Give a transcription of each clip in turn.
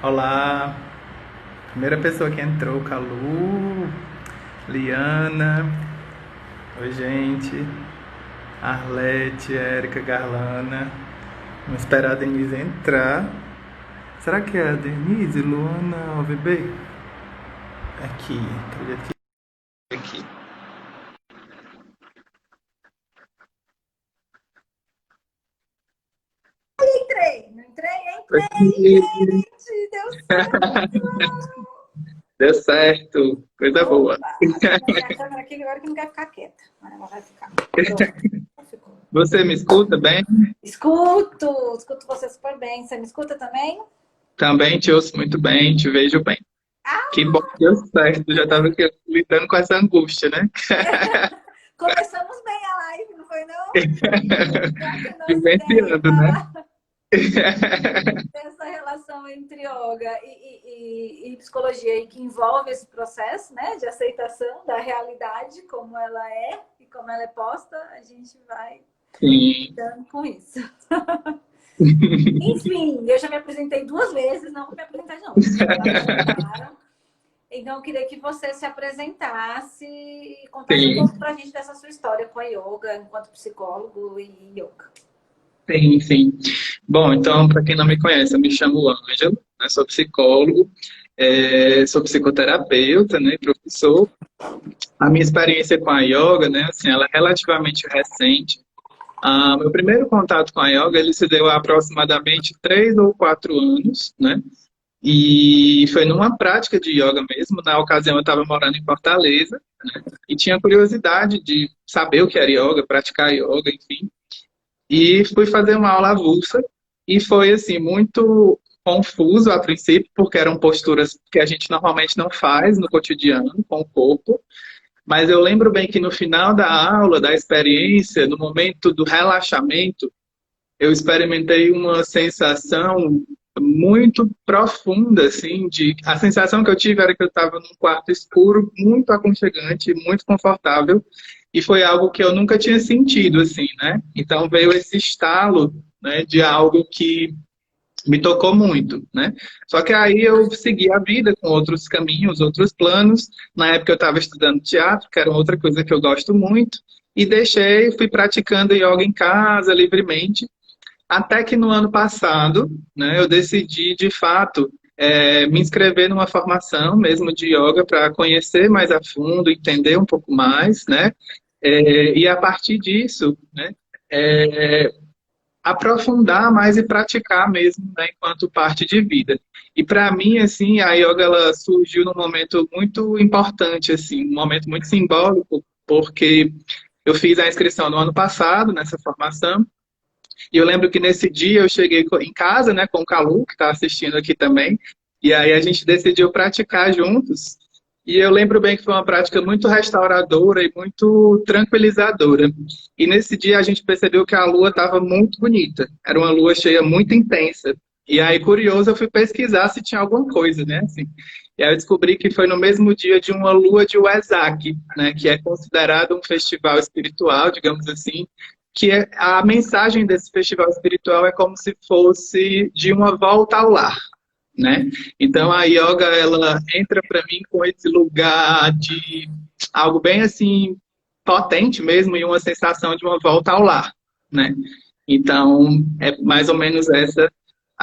Olá, primeira pessoa que entrou, Calu, Liana, oi gente, Arlete, Érica, Garlana. Vamos esperar a Denise entrar. Será que é a Denise, Luana, OVB? Aqui, cadê aqui? Entrei, não entrei? Entrei, Aqui. gente! Deu certo! Deu certo, coisa boa. Opa! Acionei minha câmera aqui agora que não quer ficar quieta. Mas ela vai ficar. Pronto. Ficou. Você me escuta bem? Escuto você super bem. Você me escuta também? Também te ouço muito bem, te vejo bem. Que bom que deu certo, já estava lidando com essa angústia, né? Começamos bem a live, não foi não? Já que a nossa ideia é Vivenciando, né? falar dessa relação entre yoga e psicologia e que envolve esse processo, né, de aceitação da realidade como ela é e como ela é posta, a gente vai Sim. lidando com isso. Enfim, eu já me apresentei duas vezes, não vou me apresentar de novo, vocês já apresentaram. Então, eu queria que você se apresentasse e contasse um Sim, pouco pra gente dessa sua história com a yoga, enquanto psicólogo e yoga. sim. Bom, então, para quem não me conhece, eu me chamo Ângelo, né, sou psicólogo, sou psicoterapeuta, né, professor. A minha experiência com a yoga, né, assim, ela é relativamente recente. Meu primeiro contato com a yoga, ele se deu há aproximadamente 3 ou 4 anos, né, e foi numa prática de yoga mesmo. Na ocasião, eu estava morando em Fortaleza e tinha curiosidade de saber o que era yoga, praticar yoga, enfim. E fui fazer uma aula avulsa e foi assim muito confuso a princípio, porque eram posturas que a gente normalmente não faz no cotidiano com o corpo. Mas eu lembro bem que no final da aula, da experiência, no momento do relaxamento, eu experimentei uma sensação muito profunda, assim, de a sensação que eu tive era que eu estava num quarto escuro, muito aconchegante, muito confortável, e foi algo que eu nunca tinha sentido, assim, né? Então veio esse estalo, né, de algo que me tocou muito, né? Só que aí eu segui a vida com outros caminhos, outros planos. Na época eu estava estudando teatro, que era outra coisa que eu gosto muito, e deixei, fui praticando yoga em casa, livremente. Até que no ano passado, né, eu decidi, de fato, me inscrever numa formação mesmo de yoga para conhecer mais a fundo, entender um pouco mais, né? E a partir disso, né, é, aprofundar mais e praticar mesmo, né, enquanto parte de vida. E para mim, assim, a yoga ela surgiu num momento muito importante, assim, um momento muito simbólico, porque eu fiz a inscrição no ano passado nessa formação. E eu lembro que nesse dia eu cheguei em casa, né, com o Calu, que está assistindo aqui também, e aí a gente decidiu praticar juntos. E eu lembro bem que foi uma prática muito restauradora e muito tranquilizadora. E nesse dia a gente percebeu que a lua estava muito bonita. Era uma lua cheia muito intensa. E aí, curioso, eu fui pesquisar se tinha alguma coisa, né? Assim. E aí eu descobri que foi no mesmo dia de uma lua de Wesak, né? Que é considerado um festival espiritual, digamos assim, que a mensagem desse festival espiritual é como se fosse de uma volta ao lar, né? Então a yoga ela entra para mim com esse lugar de algo bem assim potente mesmo e uma sensação de uma volta ao lar, né? Então é mais ou menos essa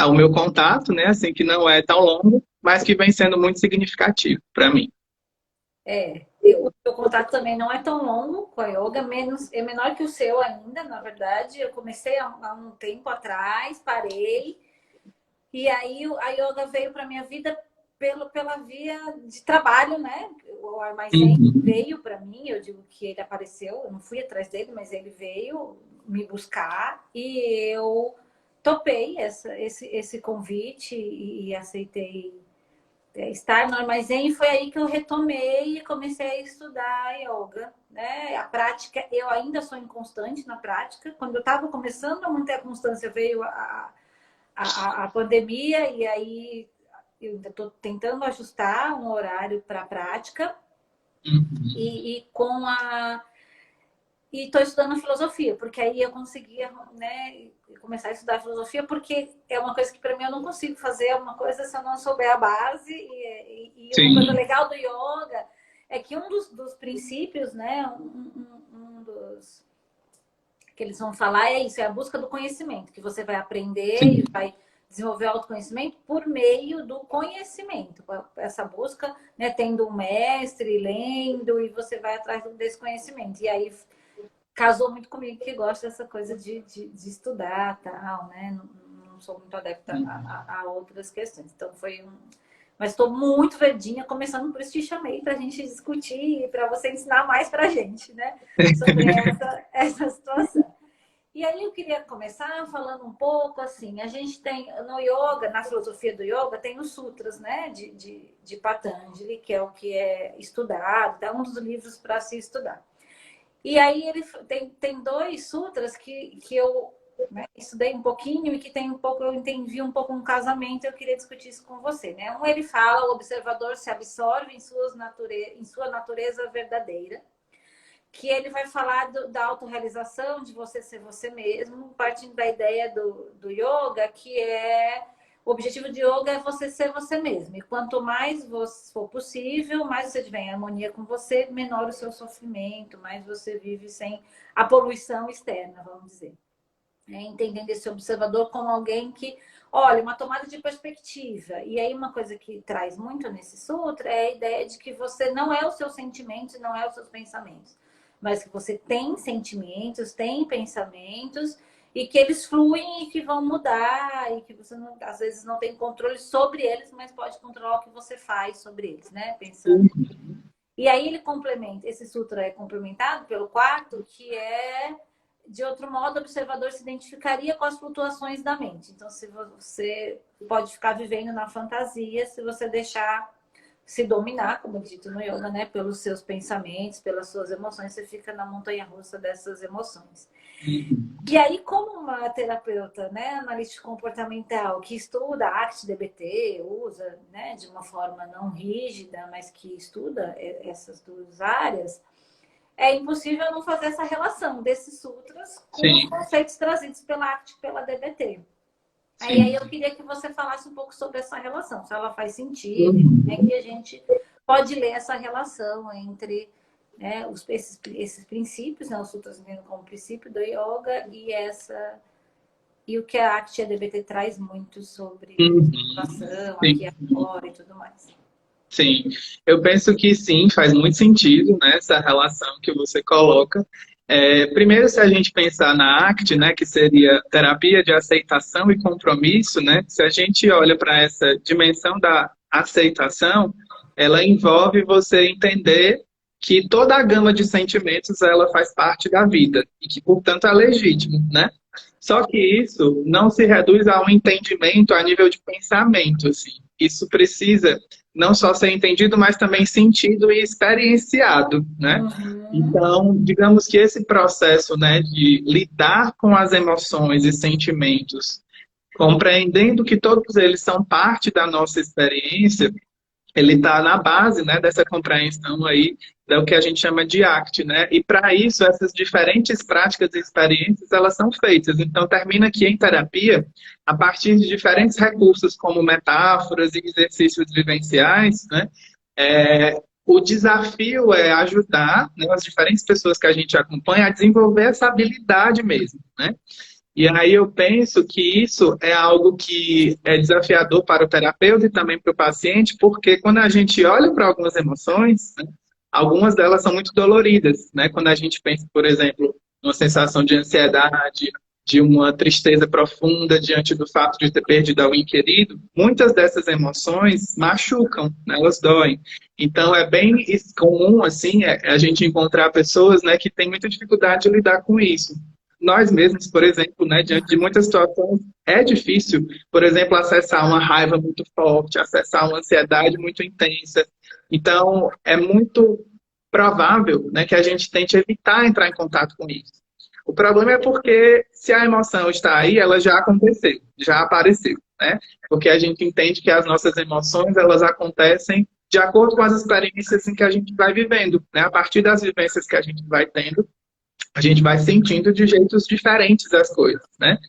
o meu contato, né? Assim que não é tão longo, mas que vem sendo muito significativo para mim. O meu contato também não é tão longo com a yoga, é menor que o seu ainda, na verdade. Eu comecei há um tempo atrás, parei, e aí a yoga veio para minha vida pela via de trabalho, né? O armazém Uhum. veio para mim, eu digo que ele apareceu, eu não fui atrás dele, mas ele veio me buscar e eu topei esse convite e aceitei estar no armazém, e foi aí que eu retomei e comecei a estudar yoga, né? A prática, eu ainda sou inconstante na prática. Quando eu estava começando a manter a constância, veio a pandemia, e aí eu ainda estou tentando ajustar um horário para a prática. Uhum. E com E estou estudando filosofia, porque aí eu conseguia, né, começar a estudar filosofia, porque é uma coisa que para mim eu não consigo fazer, é uma coisa se eu não souber a base. E uma coisa Sim, legal do yoga é que um dos princípios, né, um dos que eles vão falar é isso, é a busca do conhecimento, que você vai aprender e sim. vai desenvolver autoconhecimento por meio do conhecimento. Essa busca, né, tendo um mestre, lendo, e você vai atrás desse conhecimento. E aí casou muito comigo, que gosta dessa coisa de estudar, tal, né? Não sou muito adepta a outras questões. Então foi um... Mas estou muito verdinha, começando por isso te chamei para a gente discutir e para você ensinar mais para a gente, né? Sobre essa situação. E aí eu queria começar falando um pouco assim, a gente tem no yoga, na filosofia do yoga, tem os sutras, né, de Patanjali, que é o que é estudado, é um dos livros para se estudar. E aí ele tem dois sutras que eu, né, estudei um pouquinho e que tem um pouco, eu entendi um pouco um casamento, eu queria discutir isso com você, né? Um ele fala, o observador se absorve em sua natureza verdadeira, que ele vai falar da autorrealização, de você ser você mesmo, partindo da ideia do yoga, que é o objetivo de yoga é você ser você mesmo. E quanto mais for possível, mais você estiver em harmonia com você, menor o seu sofrimento, mais você vive sem a poluição externa, vamos dizer. Entendendo esse observador como alguém que, olha, uma tomada de perspectiva. E aí uma coisa que traz muito nesse sutra é a ideia de que você não é os seus sentimentos, não é os seus pensamentos, mas que você tem sentimentos, tem pensamentos e que eles fluem e que vão mudar e que você não, às vezes não tem controle sobre eles, mas pode controlar o que você faz sobre eles, né? Pensando. E aí ele complementa, esse sutra é complementado pelo quarto, que é, de outro modo, o observador se identificaria com as flutuações da mente. Então, se você pode ficar vivendo na fantasia, se você deixar se dominar, como é dito no yoga, né, pelos seus pensamentos, pelas suas emoções, você fica na montanha-russa dessas emoções. E aí, como uma terapeuta, né, analista comportamental que estuda a ACT-DBT, usa, né, de uma forma não rígida, mas que estuda essas duas áreas, é impossível não fazer essa relação desses sutras com os Sim, conceitos trazidos pela ACT e pela DBT. Aí eu sim. queria que você falasse um pouco sobre essa relação, se ela faz sentido, e como é Uhum. que a gente pode ler essa relação entre, né, esses princípios, né, os sutras vindo como princípio do yoga e o que a Arte DBT traz muito sobre Uhum. situação, aqui Sim. agora e tudo mais. Sim, eu penso que sim, faz muito sentido, né, essa relação que você coloca. Primeiro, se a gente pensar na ACT, né, que seria terapia de aceitação e compromisso, né, se a gente olha para essa dimensão da aceitação, ela envolve você entender que toda a gama de sentimentos ela faz parte da vida e que, portanto, é legítimo, né? Só que isso não se reduz a um entendimento a nível de pensamento, assim. Isso precisa não só ser entendido, mas também sentido e experienciado, né? Uhum. Então, digamos que esse processo, né, de lidar com as emoções e sentimentos, compreendendo que todos eles são parte da nossa experiência, ele está na base, né, dessa compreensão aí do que a gente chama de ACT, né? E para isso essas diferentes práticas e experiências elas são feitas. Então termina aqui em terapia a partir de diferentes recursos como metáforas e exercícios vivenciais, né? O desafio é ajudar, né, as diferentes pessoas que a gente acompanha a desenvolver essa habilidade mesmo, né? E aí eu penso que isso é algo que é desafiador para o terapeuta e também para o paciente, porque quando a gente olha para algumas emoções, né, algumas delas são muito doloridas, né? Quando a gente pensa, por exemplo, uma sensação de ansiedade, de uma tristeza profunda diante do fato de ter perdido alguém querido, muitas dessas emoções machucam, né? Elas doem. Então é bem comum assim a gente encontrar pessoas, né, que têm muita dificuldade de lidar com isso. Nós mesmos, por exemplo, né, diante de muitas situações, é difícil, por exemplo, acessar uma raiva muito forte, acessar uma ansiedade muito intensa. Então, é muito provável, né, que a gente tente evitar entrar em contato com isso. O problema é porque, se a emoção está aí, ela já aconteceu, já apareceu, né? Porque a gente entende que as nossas emoções, elas acontecem de acordo com as experiências em que a gente vai vivendo, né? A partir das vivências que a gente vai tendo, a gente vai sentindo de jeitos diferentes as coisas, né?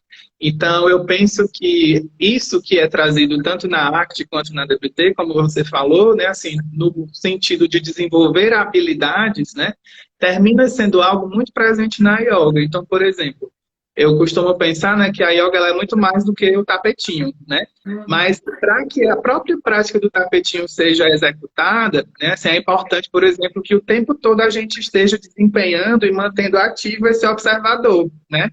Então, eu penso que isso que é trazido tanto na ACT quanto na DBT, como você falou, né, assim, no sentido de desenvolver habilidades, né, termina sendo algo muito presente na yoga. Então, por exemplo, eu costumo pensar, né, que a yoga ela é muito mais do que o tapetinho, né? Mas para que a própria prática do tapetinho seja executada, né, assim, é importante, por exemplo, que o tempo todo a gente esteja desempenhando e mantendo ativo esse observador, né?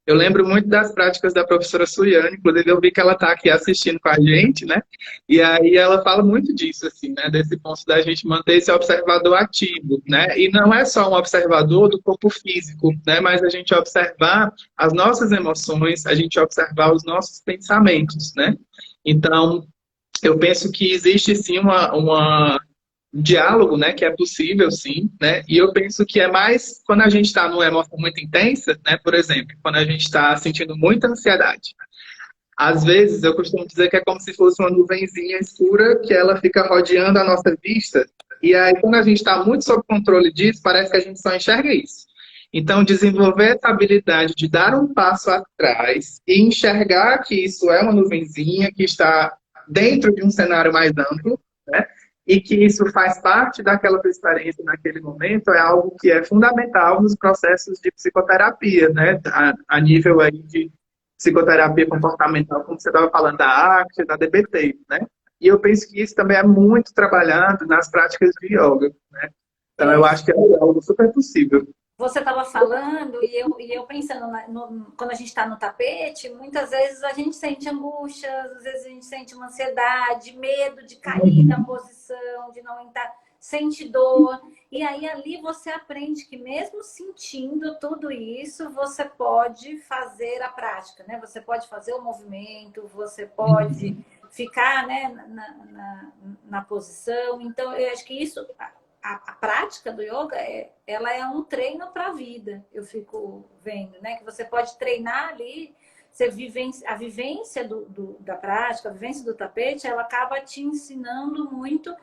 Eu lembro muito das práticas da professora Suiane, inclusive eu vi que ela está aqui assistindo com a gente, né? E aí ela fala muito disso, assim, né? Desse ponto da gente manter esse observador ativo, né? E não é só um observador do corpo físico, né? Mas a gente observar as nossas emoções, a gente observar os nossos pensamentos, né? Então, eu penso que existe sim um diálogo, né, que é possível, sim, né, e eu penso que é mais quando a gente está numa emoção muito intensa, né, por exemplo, quando a gente está sentindo muita ansiedade. Às vezes, eu costumo dizer que é como se fosse uma nuvenzinha escura que ela fica rodeando a nossa vista, e aí quando a gente está muito sob controle disso, parece que a gente só enxerga isso. Então, desenvolver essa habilidade de dar um passo atrás e enxergar que isso é uma nuvenzinha que está dentro de um cenário mais amplo, né? E que isso faz parte daquela tua experiência naquele momento, é algo que é fundamental nos processos de psicoterapia, né? A nível aí de psicoterapia comportamental, como você estava falando, da ACT, da DBT, né? E eu penso que isso também é muito trabalhado nas práticas de yoga, né? Então eu acho que é algo super possível. Você estava falando e eu pensando, quando a gente está no tapete, muitas vezes a gente sente angústia, às vezes a gente sente uma ansiedade, medo de cair da posição, de não entrar, sente dor. E aí ali você aprende que mesmo sentindo tudo isso, você pode fazer a prática, né? Você pode fazer o movimento, você pode ficar, né, na posição. Então, eu acho que isso a prática do yoga ela é um treino para a vida, eu fico vendo, né? Que você pode treinar ali, a vivência da prática, a vivência do tapete, ela acaba te ensinando muito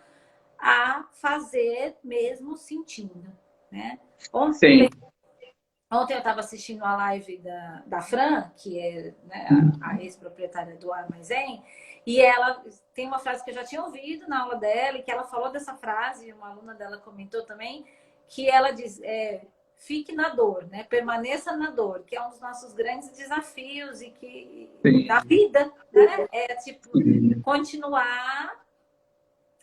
a fazer mesmo sentindo, né? Sim. Ontem eu estava assistindo a live da Fran, que é, né, a ex-proprietária do Armazém, e ela tem uma frase que eu já tinha ouvido na aula dela, e que ela falou dessa frase, uma aluna dela comentou também, que ela diz, fique na dor, né? Permaneça na dor, que é um dos nossos grandes desafios e que Sim. na vida, né? É tipo, continuar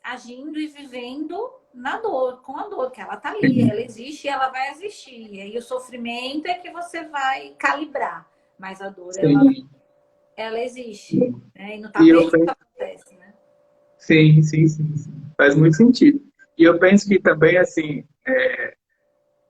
agindo e vivendo na dor, com a dor, que ela tá ali, ela existe e ela vai existir. E aí o sofrimento é que você vai calibrar, mas a dor, ela existe. Né? E no E eu tapete isso penso, acontece, né? sim. Faz muito sentido. E eu penso que também, assim,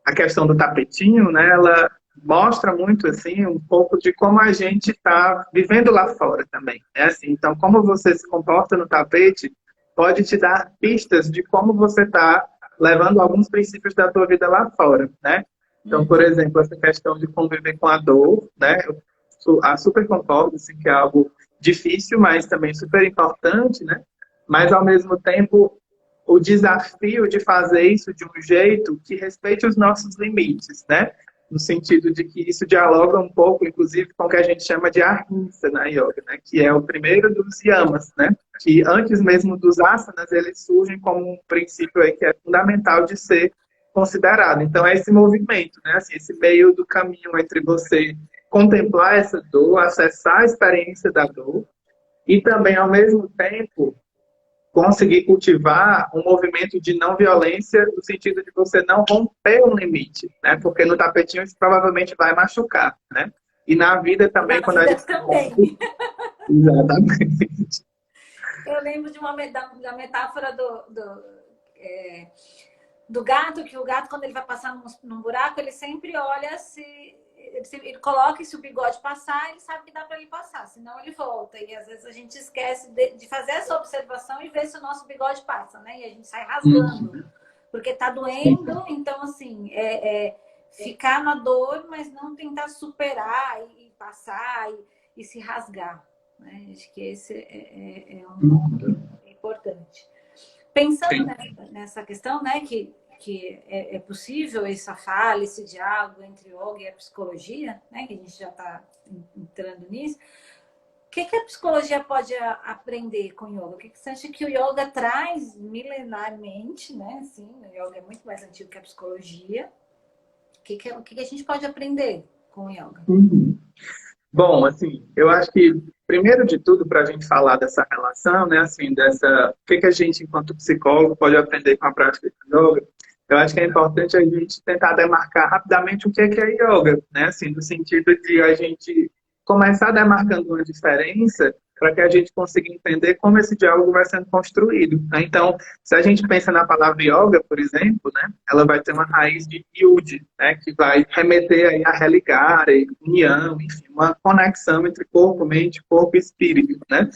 a questão do tapetinho, né, ela mostra muito, assim, um pouco de como a gente está vivendo lá fora também. Né? Assim, então, como você se comporta no tapete pode te dar pistas de como você está levando alguns princípios da tua vida lá fora, né? Então, por exemplo, essa questão de conviver com a dor, né? Eu super concordo, assim, que é algo difícil, mas também super importante, né? Mas, ao mesmo tempo, o desafio de fazer isso de um jeito que respeite os nossos limites, né? No sentido de que isso dialoga um pouco, inclusive, com o que a gente chama de ahimsa na yoga, né? Que é o primeiro dos yamas, né? Que antes mesmo dos asanas, eles surgem como um princípio aí que é fundamental de ser considerado. Então, é esse movimento, né? Assim, esse meio do caminho entre você contemplar essa dor, acessar a experiência da dor, e também, ao mesmo tempo, conseguir cultivar um movimento de não violência no sentido de você não romper um limite, né? Porque no tapetinho isso provavelmente vai machucar, né? E na vida também, Na quando a vida gente também. exatamente. Eu lembro de da metáfora do gato, que o gato, quando ele vai passar num buraco, ele sempre olha se ele coloca e se o bigode passar, ele sabe que dá para ele passar, senão ele volta. E às vezes a gente esquece de fazer essa observação e ver se o nosso bigode passa, né? E a gente sai rasgando, porque tá doendo. Então, assim, ficar na dor, mas não tentar superar e passar e se rasgar. Né? Acho que esse é um ponto importante. Pensando nessa questão, né, que que é possível essa fala, esse diálogo entre o yoga e a psicologia, né? Que a gente já está entrando nisso. O que a psicologia pode aprender com o yoga? O que você acha que o yoga traz milenarmente, né? Sim, o yoga é muito mais antigo que a psicologia. O que a gente pode aprender com o yoga? Uhum. Bom, assim, eu acho que, primeiro de tudo, para a gente falar dessa relação, né, assim, o que a gente, enquanto psicólogo, pode aprender com a prática de yoga, eu acho que é importante a gente tentar demarcar rapidamente o que é yoga, né, assim, no sentido de a gente começar demarcando uma diferença para que a gente consiga entender como esse diálogo vai sendo construído, né? Então, se a gente pensa na palavra yoga, por exemplo, né, ela vai ter uma raiz de yud, né, que vai remeter aí a religare, união, enfim, uma conexão entre corpo, mente, corpo e espírito, né?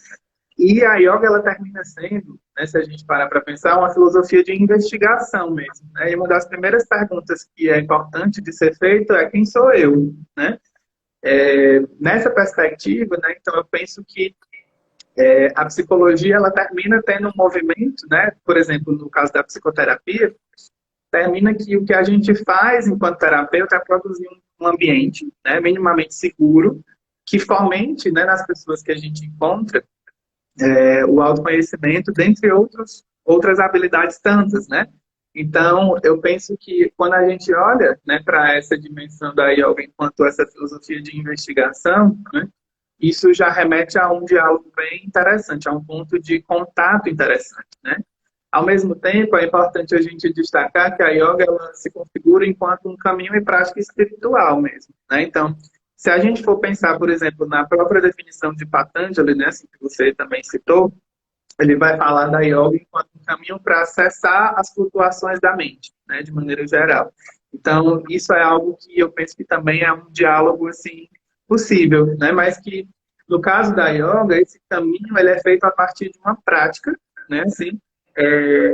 E a yoga, ela termina sendo, né, se a gente parar para pensar, uma filosofia de investigação mesmo, né? E uma das primeiras perguntas que é importante de ser feita é quem sou eu, né? Nessa perspectiva, né, então eu penso que a psicologia ela termina tendo um movimento, né? Por exemplo, no caso da psicoterapia, termina que o que a gente faz enquanto terapeuta é produzir um ambiente, né, minimamente seguro, que fomente, né, nas pessoas que a gente encontra o autoconhecimento, dentre outras habilidades tantas, né? Então, eu penso que quando a gente olha, né, para essa dimensão da yoga enquanto essa filosofia de investigação, né, isso já remete a um diálogo bem interessante, a um ponto de contato interessante, né? Ao mesmo tempo, é importante a gente destacar que a yoga ela se configura enquanto um caminho e prática espiritual mesmo, né? Então, se a gente for pensar, por exemplo, na própria definição de Patanjali, né, assim, que você também citou, ele vai falar da yoga enquanto um caminho para acessar as flutuações da mente, né, de maneira geral. Então, isso é algo que eu penso que também é um diálogo assim possível, né, mas que no caso da yoga, esse caminho ele é feito a partir de uma prática, né, assim,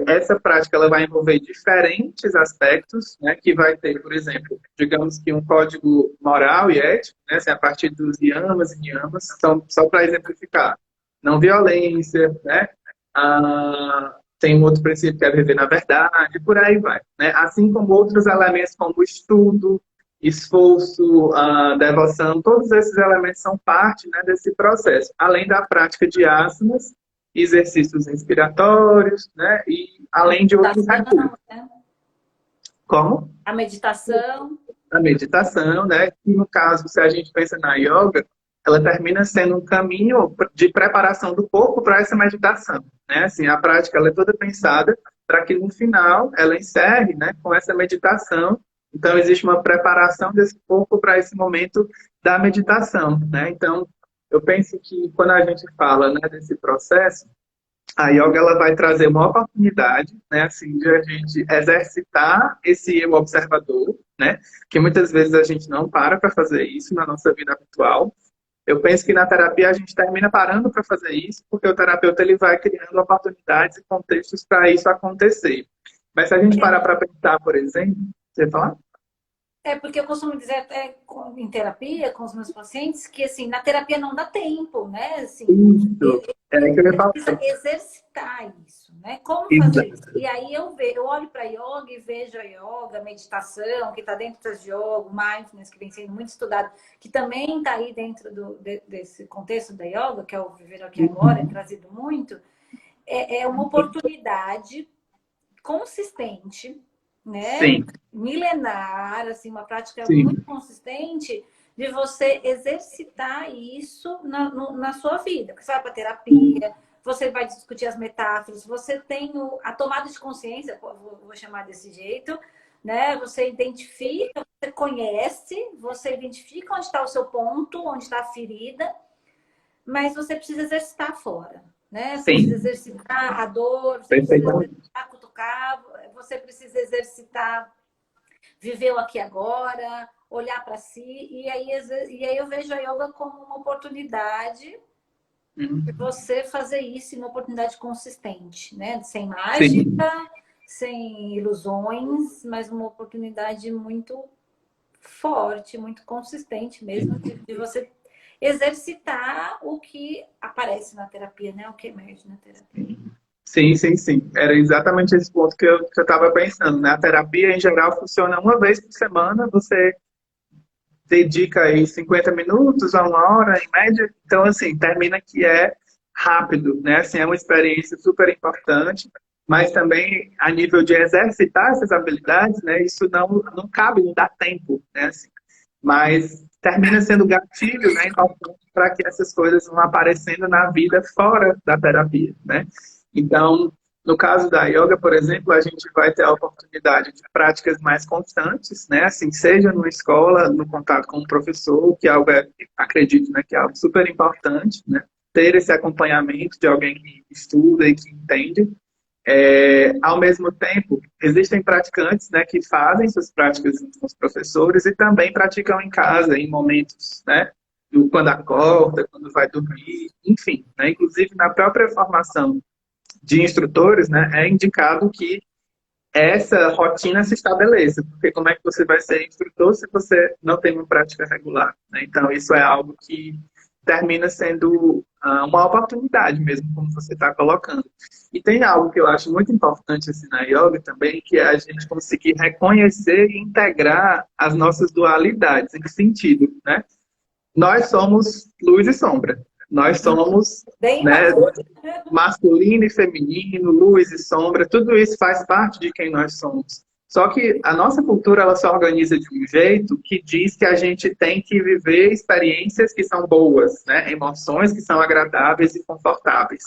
essa prática ela vai envolver diferentes aspectos, né, que vai ter, por exemplo, digamos que um código moral e ético, né, assim, a partir dos yamas e niyamas, só para exemplificar, não violência, né, tem um outro princípio que é viver na verdade, por aí vai, né, assim como outros elementos como estudo, esforço, devoção, todos esses elementos são parte, né, desse processo, além da prática de asanas, exercícios respiratórios, né? E além de outros recursos. Né? Como? A meditação. A meditação, né? E no caso, se a gente pensa na yoga, ela termina sendo um caminho de preparação do corpo para essa meditação, né? Assim, a prática ela é toda pensada para que no final ela encerre, né, com essa meditação. Então existe uma preparação desse corpo para esse momento da meditação, né? Então eu penso que quando a gente fala, né, desse processo, a yoga ela vai trazer uma oportunidade, né, assim, de a gente exercitar esse eu observador, né, que muitas vezes a gente não para fazer isso na nossa vida habitual. Eu penso que na terapia a gente termina parando para fazer isso, porque o terapeuta ele vai criando oportunidades e contextos para isso acontecer. Mas se a gente parar para pensar, por exemplo, você vai falar? Porque eu costumo dizer até em terapia com os meus pacientes que assim, na terapia não dá tempo, né? Assim, Isso. É aí que eu ia ele falar. precisa exercitar isso, né? Como fazer Exato. isso? E aí eu olho para yoga e vejo a yoga, a meditação, que está dentro das yoga, o mindfulness, que vem sendo muito estudado, que também está aí dentro desse contexto da yoga, que é o viver aqui agora, é trazido muito, é uma oportunidade consistente, né? Sim, Milenar, assim, uma prática muito sim. consistente de você exercitar isso na sua vida. Você vai para terapia, você vai discutir as metáforas, você tem a tomada de consciência, vou chamar desse jeito, né? Você identifica, você conhece, você identifica onde está o seu ponto, onde está a ferida, mas você precisa exercitar fora, né? Você precisa Sim, exercitar a dor, você precisa perfeitamente. exercitar cutucar, você precisa exercitar viver o aqui e agora, olhar para si, e aí eu vejo a yoga como uma oportunidade de Uhum. você fazer isso, uma oportunidade consistente, né? Sem Sim, mágica, sem ilusões, mas uma oportunidade muito forte, muito consistente mesmo, de você exercitar o que aparece na terapia, né? O que emerge na terapia. Sim, sim, sim. Era exatamente esse ponto que eu estava pensando, né? A terapia, em geral, funciona uma vez por semana, você dedica aí 50 minutos a uma hora, em média. Então, assim, termina que é rápido, né? Assim, é uma experiência super importante, mas também a nível de exercitar essas habilidades, né? Isso não cabe, não dá tempo, né? Assim, mas termina sendo gatilho, né? Importante para que essas coisas vão aparecendo na vida fora da terapia, né? Então, no caso da yoga, por exemplo, a gente vai ter a oportunidade de práticas mais constantes, né? Assim, seja numa escola, no contato com o professor, que é algo, acredito, né, que é algo super importante, né? Ter esse acompanhamento de alguém que estuda e que entende. Ao mesmo tempo, existem praticantes, né, que fazem suas práticas junto com os professores e também praticam em casa, em momentos, né? Quando acorda, quando vai dormir, enfim, né? Inclusive na própria formação de instrutores, né, é indicado que essa rotina se estabeleça, porque como é que você vai ser instrutor se você não tem uma prática regular, né? Então, isso é algo que termina sendo uma oportunidade mesmo, como você está colocando. E tem algo que eu acho muito importante assim, na yoga também, que é a gente conseguir reconhecer e integrar as nossas dualidades. Em que sentido, né? Nós somos luz e sombra. Nós somos, Bem né, maduro. masculino e feminino, luz e sombra, tudo isso faz parte de quem nós somos. Só que a nossa cultura ela se organiza de um jeito que diz que a gente tem que viver experiências que são boas, né? Emoções que são agradáveis e confortáveis.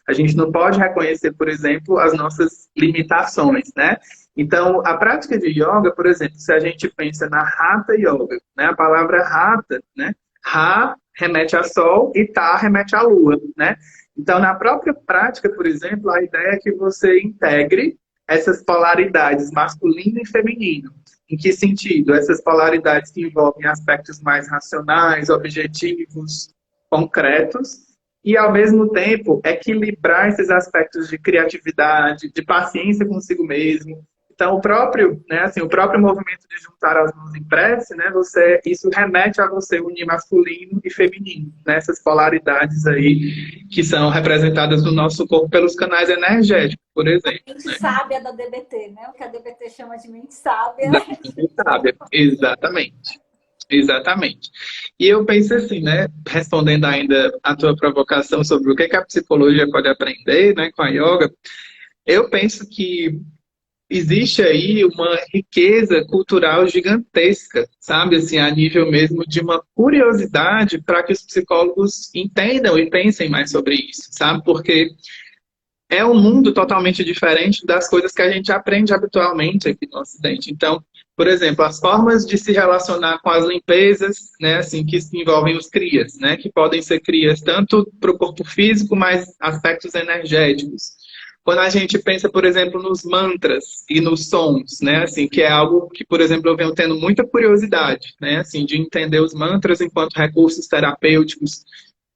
A gente não pode reconhecer, por exemplo, as nossas limitações, né? Então, a prática de yoga, por exemplo, se a gente pensa na Hatha Yoga, né? A palavra Hatha, né? Ra remete a sol e Ta remete à lua, né? Então, na própria prática, por exemplo, a ideia é que você integre essas polaridades masculino e feminino. Em que sentido? Essas polaridades que envolvem aspectos mais racionais, objetivos, concretos, e, ao mesmo tempo, equilibrar esses aspectos de criatividade, de paciência consigo mesmo. Então, o próprio movimento de juntar as mãos em prece, né, isso remete a você unir masculino e feminino, né, essas polaridades aí que são representadas no nosso corpo pelos canais energéticos, por exemplo. Mente Né? sábia da DBT, né? O que a DBT chama de mente sábia. Da sábia. Exatamente. Exatamente. E eu penso assim, né, respondendo ainda a tua provocação sobre o que a psicologia pode aprender, né, com a yoga, eu penso que existe aí uma riqueza cultural gigantesca, sabe, assim, a nível mesmo de uma curiosidade para que os psicólogos entendam e pensem mais sobre isso, sabe, porque é um mundo totalmente diferente das coisas que a gente aprende habitualmente aqui no Ocidente. Então, por exemplo, as formas de se relacionar com as limpezas, né, assim, que envolvem os crias, né, que podem ser crias tanto para o corpo físico, mas aspectos energéticos. Quando a gente pensa, por exemplo, nos mantras e nos sons, né, assim, que é algo que, por exemplo, eu venho tendo muita curiosidade, né, assim, de entender os mantras enquanto recursos terapêuticos.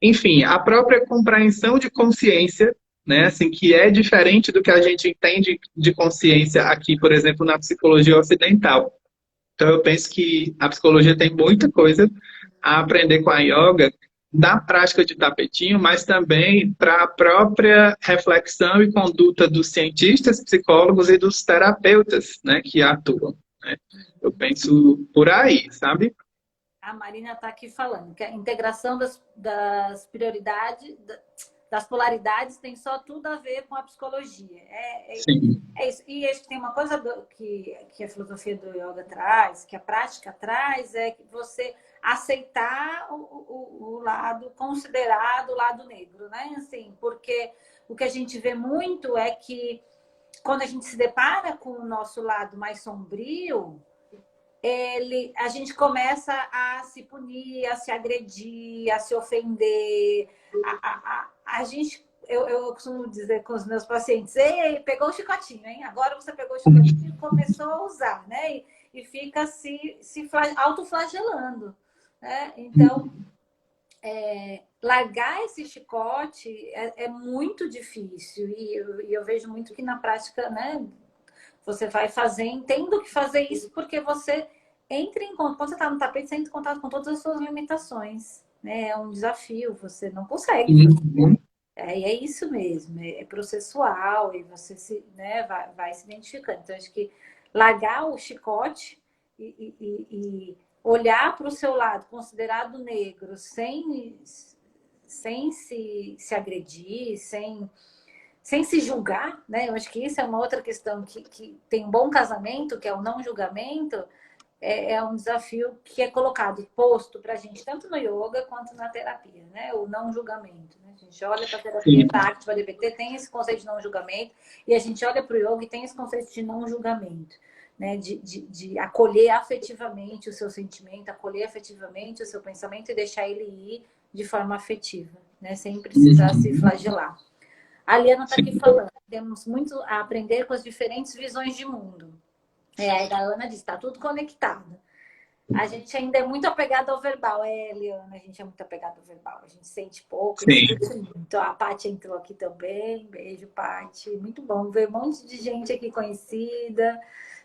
Enfim, a própria compreensão de consciência, né, assim, que é diferente do que a gente entende de consciência aqui, por exemplo, na psicologia ocidental. Então, eu penso que a psicologia tem muita coisa a aprender com a yoga na prática de tapetinho, mas também para a própria reflexão e conduta dos cientistas, psicólogos e dos terapeutas, né, que atuam. Né? Eu penso por aí, sabe? A Marina está aqui falando que a integração das prioridades, das polaridades tem só tudo a ver com a psicologia. Sim. É isso. E acho que tem uma coisa que a filosofia do yoga traz, que a prática traz, é que você aceitar o lado, considerado o lado negro, né? Assim, porque o que a gente vê muito é que quando a gente se depara com o nosso lado mais sombrio, a gente começa a se punir, a se agredir, a se ofender. A gente, eu costumo dizer com os meus pacientes, ei, pegou o chicotinho, hein? Agora você pegou o chicotinho e começou a usar, né? E fica se autoflagelando, né? Então, largar esse chicote é muito difícil. E eu vejo muito que na prática, né? Você vai fazer, tendo que fazer isso porque você entra em contato, quando você está no tapete, você entra em contato com todas as suas limitações. Né? É um desafio, você não consegue. Uhum. E é isso mesmo, é processual e você se, né, vai se identificando. Então, acho que largar o chicote e olhar para o seu lado considerado negro sem se agredir, sem se julgar, né? Eu acho que isso é uma outra questão que tem um bom casamento, que é o não julgamento, é um desafio que é colocado, posto para a gente, tanto no yoga quanto na terapia, né? O não julgamento. Né? A gente olha para a terapia, Sim. para a Activa DBT, tem esse conceito de não julgamento, e a gente olha para o yoga e tem esse conceito de não julgamento. Né, de acolher afetivamente o seu sentimento, acolher afetivamente o seu pensamento e deixar ele ir de forma afetiva, né, sem precisar se flagelar. A Liana está aqui falando, temos muito a aprender com as diferentes visões de mundo. Aí a Ana diz, está tudo conectado. A gente ainda é muito apegado ao verbal. Liana, a gente é muito apegado ao verbal. A gente sente pouco, escuta muito. A Paty entrou aqui também. Beijo, Paty. Muito bom ver um monte de gente aqui conhecida,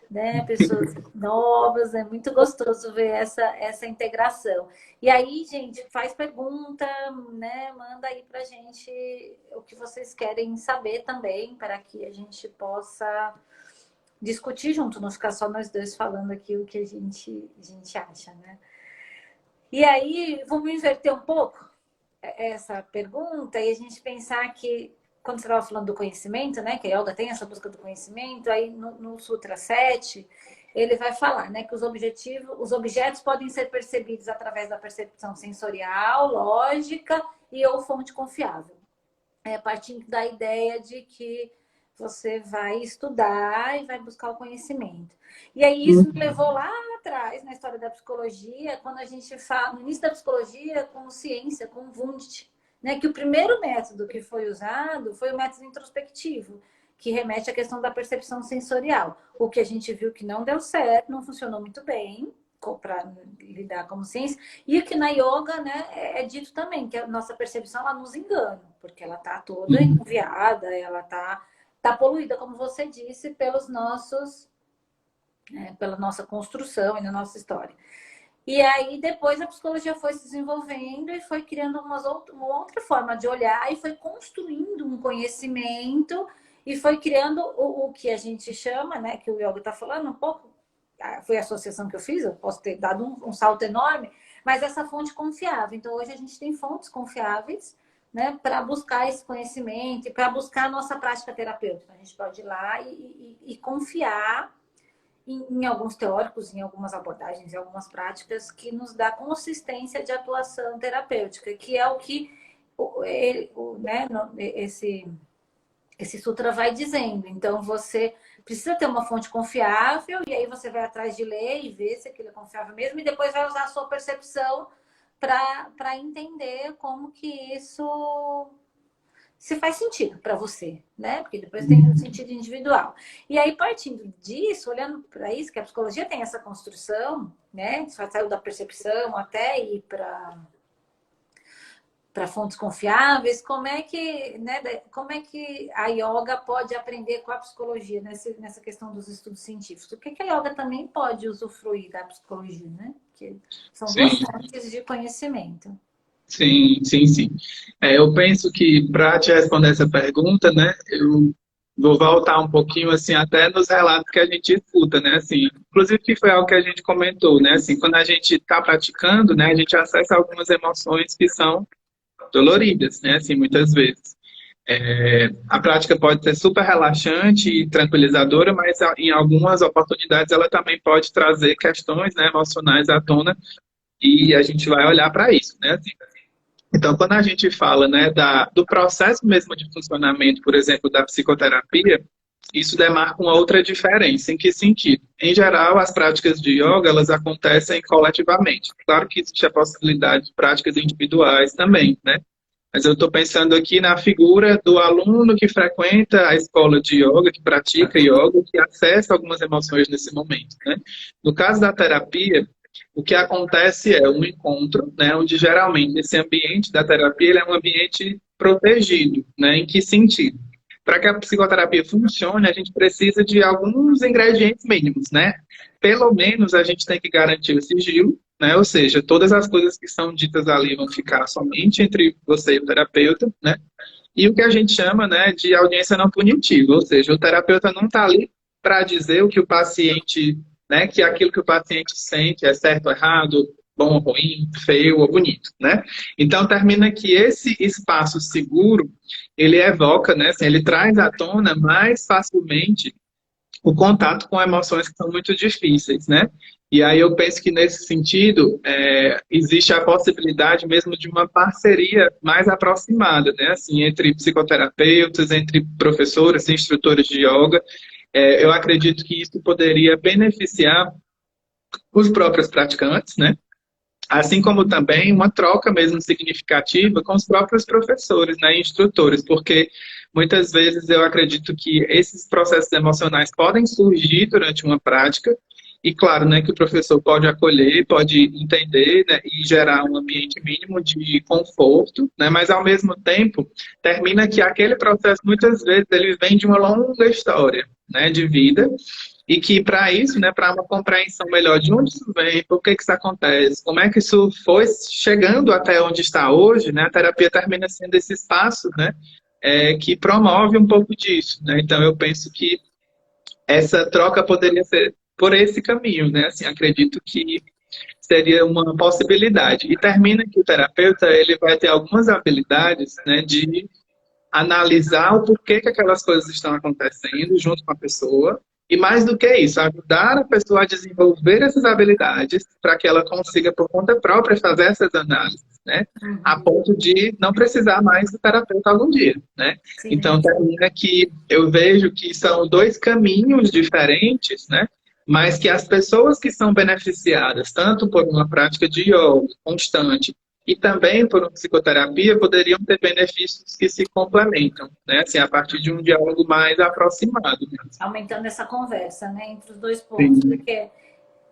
né? Pessoas novas. É muito gostoso ver essa integração. E aí, gente, faz pergunta, né? Manda aí pra gente o que vocês querem saber também, para que a gente possa discutir junto, não ficar só nós dois falando aqui o que a gente acha, né? E aí, vamos inverter um pouco essa pergunta e a gente pensar que, quando você estava falando do conhecimento, né, que a yoga tem essa busca do conhecimento, aí no Sutra 7, ele vai falar, né, que os objetos podem ser percebidos através da percepção sensorial, lógica e ou fonte confiável. Partindo da ideia de que você vai estudar e vai buscar o conhecimento. E aí isso me levou lá atrás, na história da psicologia, quando a gente fala, no início da psicologia, com ciência, com Wundt, né? Que o primeiro método que foi usado foi o método introspectivo, que remete à questão da percepção sensorial. O que a gente viu que não deu certo, não funcionou muito bem para lidar com ciência, e o que na yoga, né, é dito também, que a nossa percepção, ela nos engana, porque ela está toda enviada, ela está poluída, como você disse, pelos nossos, pela nossa construção e na nossa história. E aí depois a psicologia foi se desenvolvendo e foi criando uma outra forma de olhar e foi construindo um conhecimento e foi criando o que a gente chama, né, que o yoga está falando um pouco, foi a associação que eu fiz, eu posso ter dado um salto enorme, mas essa fonte confiável. Então hoje a gente tem fontes confiáveis, né, para buscar esse conhecimento e para buscar a nossa prática terapêutica. A gente pode ir lá e confiar em alguns teóricos, em algumas abordagens, em algumas práticas que nos dá consistência de atuação terapêutica, que é o que né, esse sutra vai dizendo. Então, você precisa ter uma fonte confiável e aí você vai atrás de ler e ver se aquilo é confiável mesmo e depois vai usar a sua percepção para entender como que isso se faz sentido para você, né? Porque depois tem um sentido individual. E aí, partindo disso, olhando para isso, que a psicologia tem essa construção, né? Saiu da percepção até ir para fontes confiáveis, como é que a yoga pode aprender com a psicologia nessa questão dos estudos científicos? O que a yoga também pode usufruir da psicologia, né? Que são duas fontes de conhecimento. Sim, sim, sim. Eu penso que para te responder essa pergunta, né, eu vou voltar um pouquinho assim até nos relatos que a gente escuta, né, assim, inclusive que foi algo que a gente comentou, né, assim, quando a gente está praticando, né, a gente acessa algumas emoções que são doloridas, né, assim, muitas vezes. A prática pode ser super relaxante e tranquilizadora, mas em algumas oportunidades ela também pode trazer questões, né, emocionais à tona e a gente vai olhar para isso, né, assim. Então, quando a gente fala, né, do processo mesmo de funcionamento, por exemplo, da psicoterapia, isso demarca uma outra diferença. Em que sentido? Em geral, as práticas de yoga, elas acontecem coletivamente. Claro que existe a possibilidade de práticas individuais também, né? Mas eu estou pensando aqui na figura do aluno que frequenta a escola de yoga, que pratica yoga, que acessa algumas emoções nesse momento, né? No caso da terapia, o que acontece é um encontro, né, onde geralmente esse ambiente da terapia ele é um ambiente protegido, né? Em que sentido? Para que a psicoterapia funcione, a gente precisa de alguns ingredientes mínimos, né? Pelo menos a gente tem que garantir o sigilo, né? Ou seja, todas as coisas que são ditas ali vão ficar somente entre você e o terapeuta, né? e o que a gente chama, né, de audiência não punitiva, ou seja, o terapeuta não está ali para dizer o que o paciente, né, que aquilo que o paciente sente é certo ou errado, bom ou ruim, feio ou bonito, né? Então termina que esse espaço seguro, ele evoca, né, assim, ele traz à tona mais facilmente o contato com emoções que são muito difíceis, né? E aí eu penso que nesse sentido existe a possibilidade mesmo de uma parceria mais aproximada, né? Assim, entre psicoterapeutas, entre professores e instrutores de yoga. Eu acredito que isso poderia beneficiar os próprios praticantes, né? Assim como também uma troca mesmo significativa com os próprios professores, né, e instrutores, porque muitas vezes eu acredito que esses processos emocionais podem surgir durante uma prática, e claro, né, que o professor pode acolher, pode entender, né, e gerar um ambiente mínimo de conforto, né, mas ao mesmo tempo termina que aquele processo muitas vezes ele vem de uma longa história, né, de vida, e que para isso, né, para uma compreensão melhor de onde isso vem, por que que isso acontece, como é que isso foi chegando até onde está hoje, né, a terapia termina sendo esse espaço, né, que promove um pouco disso, né. Então eu penso que essa troca poderia ser por esse caminho, né, assim, acredito que seria uma possibilidade. E termina que o terapeuta ele vai ter algumas habilidades, né, de analisar o porquê que aquelas coisas estão acontecendo junto com a pessoa. E mais do que isso, ajudar a pessoa a desenvolver essas habilidades para que ela consiga, por conta própria, fazer essas análises, né? A Uhum. ponto de não precisar mais do terapeuta algum dia, né? Sim. Então, termina que eu vejo que são dois caminhos diferentes, né? Mas que as pessoas que são beneficiadas, tanto por uma prática de yoga constante, e também por uma psicoterapia poderiam ter benefícios que se complementam, né? Assim, a partir de um diálogo mais aproximado. Aumentando essa conversa, né, entre os dois pontos, Sim, porque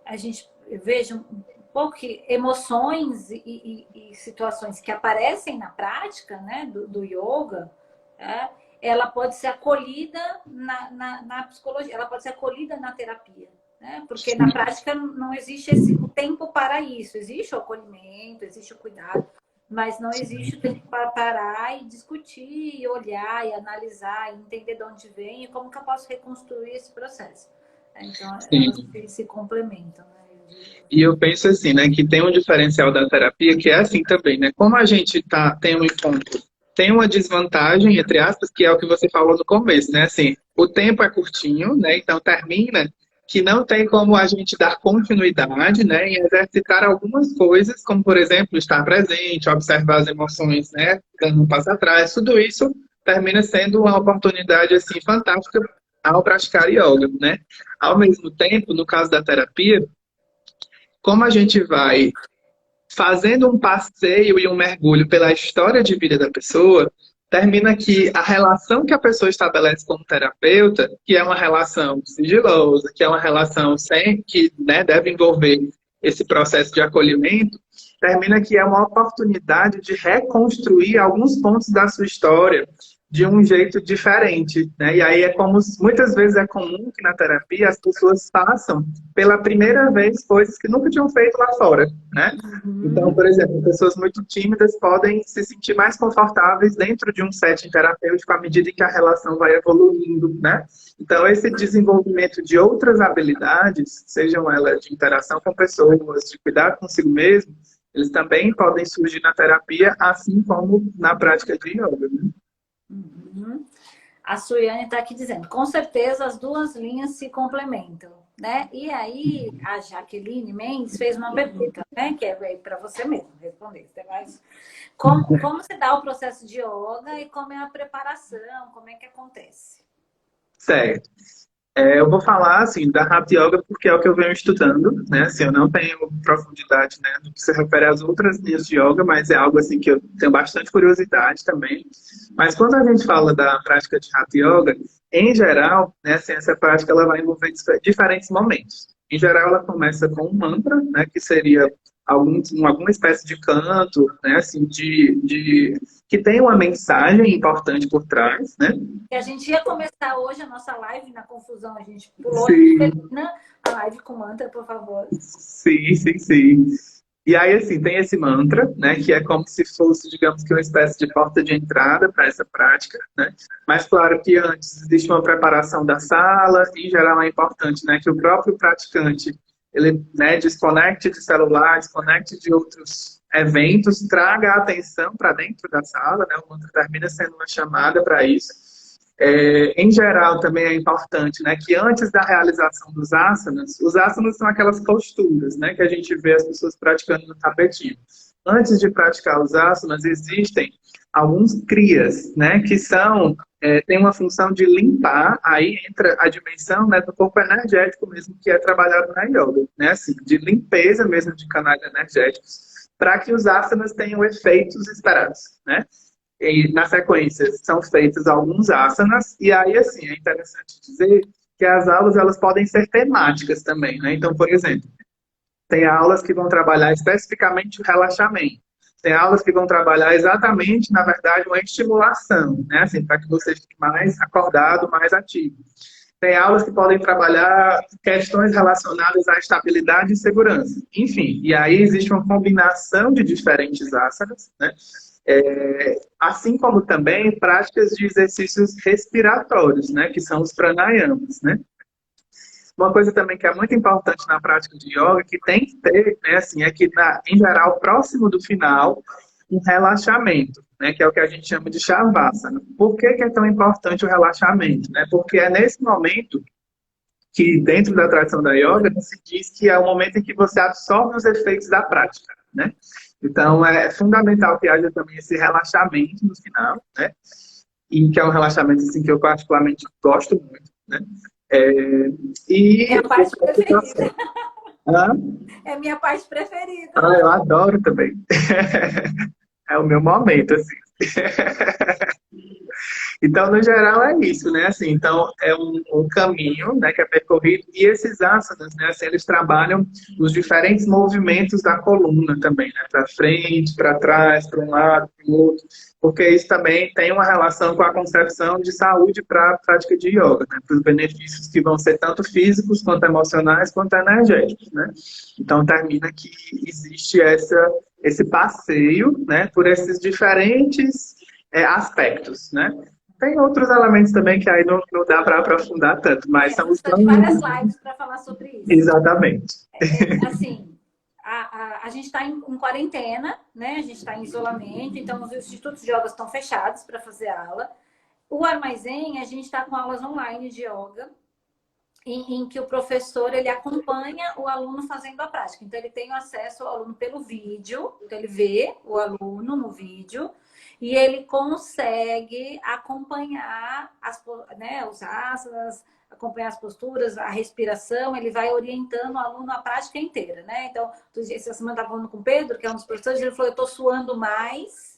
a gente veja um pouco que emoções e situações que aparecem na prática, né, do yoga, né, ela pode ser acolhida na psicologia, ela pode ser acolhida na terapia, né, porque na sim, prática não existe esse o tempo para isso, existe o acolhimento, existe o cuidado, mas não existe o tempo para parar e discutir, e olhar, e analisar, e entender de onde vem e como que eu posso reconstruir esse processo. Então, elas sim. se complementam, né? E eu penso assim, né, que tem um diferencial da terapia que é assim também, né? Como a gente tem um encontro, tem uma desvantagem, entre aspas, que é o que você falou no começo, né? Assim, o tempo é curtinho, né? Então termina que não tem como a gente dar continuidade, né, em exercitar algumas coisas, como por exemplo, estar presente, observar as emoções, né, dando um passo atrás, tudo isso termina sendo uma oportunidade assim fantástica ao praticar yoga, né? Ao mesmo tempo, no caso da terapia, como a gente vai fazendo um passeio e um mergulho pela história de vida da pessoa, termina que a relação que a pessoa estabelece como terapeuta, que é uma relação sigilosa, que é uma relação sem que, né, deve envolver esse processo de acolhimento, termina que é uma oportunidade de reconstruir alguns pontos da sua história de um jeito diferente, né? E aí é como muitas vezes é comum que na terapia as pessoas façam pela primeira vez coisas que nunca tinham feito lá fora, né? Então, Uhum. por exemplo, pessoas muito tímidas podem se sentir mais confortáveis dentro de um setting terapêutico à medida que a relação vai evoluindo, né? Então, esse desenvolvimento de outras habilidades, sejam elas de interação com pessoas, de cuidar consigo mesmo, eles também podem surgir na terapia, assim como na prática de yoga, né? Uhum. A Suiane está aqui dizendo, com certeza as duas linhas se complementam, né? E aí a Jaqueline Mendes fez uma pergunta, né? Que é para você mesmo responder. Mas como se dá o processo de yoga e como é a preparação, como é que acontece? Certo. Eu vou falar assim da Hatha Yoga porque é o que eu venho estudando, né? Assim, eu não tenho profundidade, né, no que se refere às outras linhas de yoga, mas é algo assim que eu tenho bastante curiosidade também. Mas quando a gente fala da prática de Hatha Yoga, em geral, né, assim, essa prática ela vai envolver diferentes momentos. Em geral, ela começa com um mantra, né, que seria alguma espécie de canto, né, assim, que tem uma mensagem importante por trás, né? E a gente ia começar hoje a nossa live na confusão, a gente pulou. Sim. A live com mantra, por favor. Sim, sim, sim. E aí, assim, tem esse mantra, né, que é como se fosse, digamos que uma espécie de porta de entrada para essa prática, né? Mas claro que antes existe uma preparação da sala, e em geral é importante, né, que o próprio praticante, ele, né, desconecte de celular, desconecte de outros eventos, traga a atenção para dentro da sala, né? O mantra termina sendo uma chamada para isso. Em geral, também é importante, né, que antes da realização dos asanas, os asanas são aquelas posturas, né, que a gente vê as pessoas praticando no tapetinho. Antes de praticar os asanas, existem alguns kriyas, né, que são, tem uma função de limpar, aí entra a dimensão, né, do corpo energético mesmo, que é trabalhado na yoga, né, assim, de limpeza mesmo de canais energéticos, para que os asanas tenham efeitos esperados, né? E, na sequência, são feitos alguns asanas, e aí, assim, é interessante dizer que as aulas, elas podem ser temáticas também, né? Então, por exemplo, tem aulas que vão trabalhar especificamente o relaxamento, tem aulas que vão trabalhar exatamente, na verdade, uma estimulação, né? Assim, para que você fique mais acordado, mais ativo. Tem aulas que podem trabalhar questões relacionadas à estabilidade e segurança. Enfim, e aí existe uma combinação de diferentes asanas, né? Assim como também práticas de exercícios respiratórios, né? Que são os pranayamas, né? Uma coisa também que é muito importante na prática de yoga, que tem que ter, né? Assim, é que, em geral, próximo do final, um relaxamento, né, que é o que a gente chama de Shavasana. Por que é tão importante o relaxamento? Né? Porque é nesse momento que, dentro da tradição da yoga, se diz que é o momento em que você absorve os efeitos da prática. Né? Então, é fundamental que haja também esse relaxamento no final, né? E que é um relaxamento assim, que eu particularmente gosto muito. Né? É, É e a parte preferida. ah, É a minha parte preferida. eu adoro também. É o meu momento, assim. Então, no geral, é isso, né? Assim, então, é um caminho, né, que é percorrido, e esses asanas, né, assim, eles trabalham os diferentes movimentos da coluna também, né? Para frente, para trás, para um lado, para o outro, porque isso também tem uma relação com a concepção de saúde para a prática de yoga, né? Para os benefícios que vão ser tanto físicos, quanto emocionais, quanto energéticos, né? Então, termina que existe esse passeio, né, por esses diferentes aspectos, né? Tem outros elementos também que aí não dá para aprofundar tanto, mas são os Precisa de várias lives para falar sobre isso. exatamente. Assim, a gente está em quarentena, né? A gente está em isolamento, então os institutos de yoga estão fechados para fazer aula. O Armazém, a gente está com aulas online de yoga, em que o professor ele acompanha o aluno fazendo a prática. Então, ele tem acesso ao aluno pelo vídeo, então ele vê o aluno no vídeo e ele consegue acompanhar né, os asanas, acompanhar as posturas, a respiração, ele vai orientando o aluno a prática inteira, né? Então, essa semana estava falando com o Pedro, que é um dos professores, ele falou, eu estou suando mais,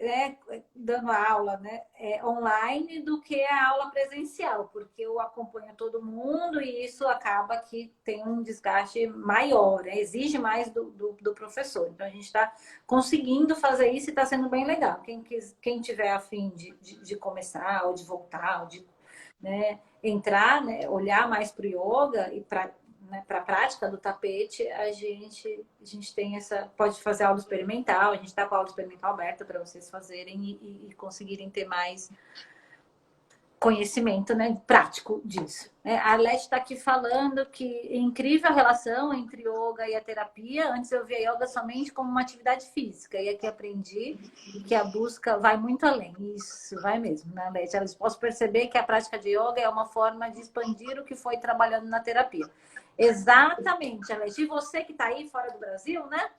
né, dando aula, né, online do que a aula presencial, porque eu acompanho todo mundo e isso acaba que tem um desgaste maior, né, exige mais do professor. Então, a gente está conseguindo fazer isso e está sendo bem legal. Quem tiver a fim de começar, ou de voltar, ou de, né, entrar, né, olhar mais para o yoga e para, né, para a prática do tapete, a gente tem pode fazer aula experimental, a gente está com a aula experimental aberta para vocês fazerem e conseguirem ter mais conhecimento, né, prático disso. A Arlete está aqui falando que é incrível a relação entre yoga e a terapia. Antes eu via yoga somente como uma atividade física, e aqui aprendi que a busca vai muito além. Isso, vai mesmo, né, Arlete? Eu posso perceber que a prática de yoga é uma forma de expandir o que foi trabalhando na terapia. Exatamente, Arlete. E você que está aí fora do Brasil, né?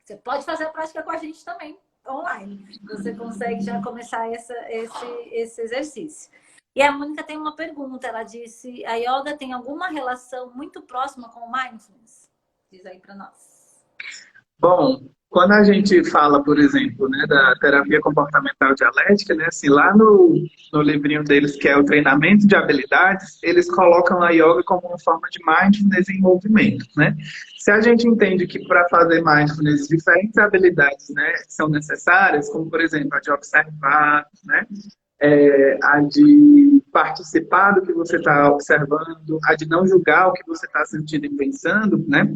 Você pode fazer a prática com a gente também, online. Você consegue já começar esse exercício. E a Mônica tem uma pergunta. Ela disse, a yoga tem alguma relação muito próxima com o mindfulness? Diz aí para nós. Bom, quando a gente fala, por exemplo, né, da terapia comportamental dialética, né, assim, lá no livrinho deles, que é o treinamento de habilidades, eles colocam a yoga como uma forma de mindfulness em movimento, né? Se a gente entende que para fazer mindfulness, diferentes habilidades, né, são necessárias, como, por exemplo, a de observar, né, a de participar do que você está observando, a de não julgar o que você está sentindo e pensando, né?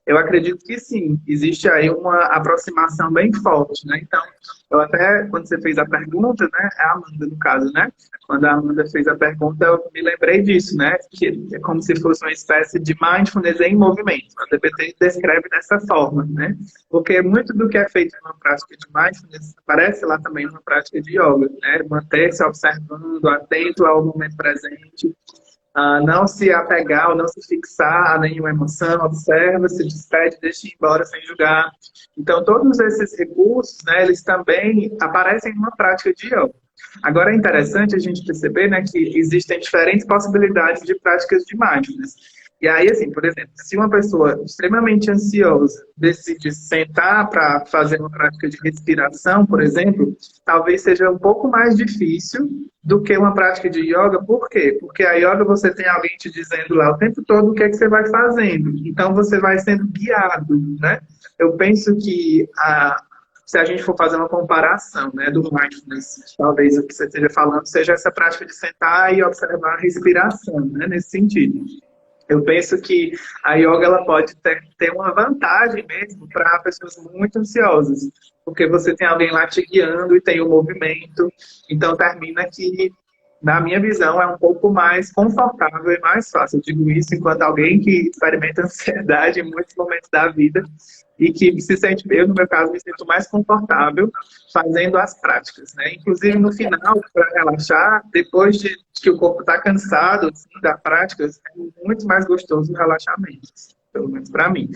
Eu acredito que sim, existe aí uma aproximação bem forte, né? Então, eu até, quando você fez a pergunta, né? É a Amanda, no caso, né? Quando a Amanda fez a pergunta, eu me lembrei disso, né? Que é como se fosse uma espécie de mindfulness em movimento. A DBT descreve dessa forma, né? Porque muito do que é feito numa prática de mindfulness aparece lá também numa prática de yoga, né? Manter-se observando, atento ao momento presente, não se apegar ou não se fixar a nenhuma emoção, observa, se despede, deixa ir embora sem julgar. Então, todos esses recursos, né, eles também aparecem numa prática de yoga. Agora, é interessante a gente perceber, né, que existem diferentes possibilidades de práticas de mindfulness. E aí, assim, por exemplo, se uma pessoa extremamente ansiosa decide sentar para fazer uma prática de respiração, por exemplo, talvez seja um pouco mais difícil do que uma prática de yoga. Por quê? Porque a yoga você tem alguém te dizendo lá o tempo todo o que é que você vai fazendo. Então você vai sendo guiado, né? Eu penso que se a gente for fazer uma comparação, né, do mindfulness, talvez o que você esteja falando seja essa prática de sentar e observar a respiração, né, nesse sentido. Eu penso que a yoga ela pode ter uma vantagem mesmo para pessoas muito ansiosas, porque você tem alguém lá te guiando e tem o movimento, então termina que, na minha visão, é um pouco mais confortável e mais fácil. Eu digo isso enquanto alguém que experimenta ansiedade em muitos momentos da vida e que se sente, eu no meu caso, me sinto mais confortável fazendo as práticas, né? Inclusive no final, para relaxar, depois de que o corpo está cansado assim, da prática, é muito mais gostoso o relaxamento, pelo menos para mim.